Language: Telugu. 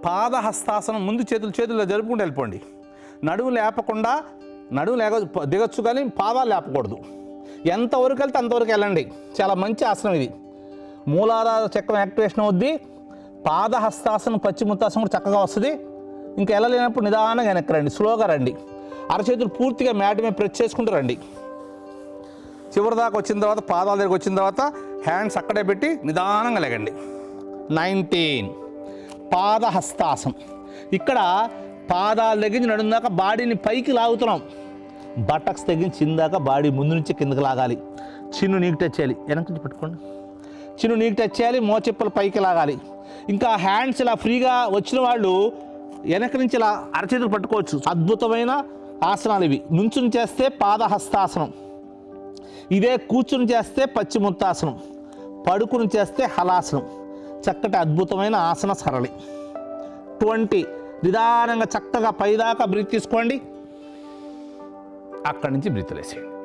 పాదహస్తాసనం ముందు చేతులు జరుపుకుంటూ వెళ్ళిపోండి. నడుము లేపకుండా, నడుము దిగొచ్చు కానీ పాదాలు లేపకూడదు. ఎంతవరకు వెళ్తే అంతవరకు వెళ్ళండి. చాలా మంచి ఆసనం ఇది. మూలాధార చక్రం యాక్టివేషన్ అవుద్ది. పాదహస్తాసనం పశ్చిమోత్తాసనం కూడా చక్కగా వస్తుంది. ఇంకా వెళ్ళలేనప్పుడు నిదానంగా వెనక్కి రండి, స్లోగా రండి. అరచేతులు పూర్తిగా మ్యాట్ మీద ప్రెస్ చేసుకుంటూ రండి. చివరి దాకా వచ్చిన తర్వాత, పాదాల దగ్గరికి వచ్చిన తర్వాత హ్యాండ్స్ అక్కడే పెట్టి నిదానంగా లెగండి. 19 పాదహస్తాసనం. ఇక్కడ పాదాల దగ్గర నుంచి నడుము దాకా బాడీని పైకి లాగుతున్నాం. బటక్స్ తగ్గించి ఇందాక బాడీ ముందు నుంచి కిందకి లాగాలి. చిన్ను నీకు టచ్ చేయాలి, వెనక నుంచి పట్టుకోండి. చిన్ను నీకు టచ్ చేయాలి, మోచెప్పలు పైకి లాగాలి. ఇంకా హ్యాండ్స్ ఇలా ఫ్రీగా వచ్చిన వాళ్ళు వెనక నుంచి ఇలా అరచేతులు పట్టుకోవచ్చు. అద్భుతమైన ఆసనాలు ఇవి. నుంచుని చేస్తే పాదహస్తాసనం, ఇదే కూర్చుని చేస్తే పశ్చిమోత్తాసనం, పడుకుని చేస్తే హలాసనం. చక్కటి అద్భుతమైన ఆసన సరళి. 20 నిదానంగా చక్కగా పైదాకా బ్రీత్ తీసుకోండి. అక్కడి నుంచి బ్రీత్ లేసేయండి.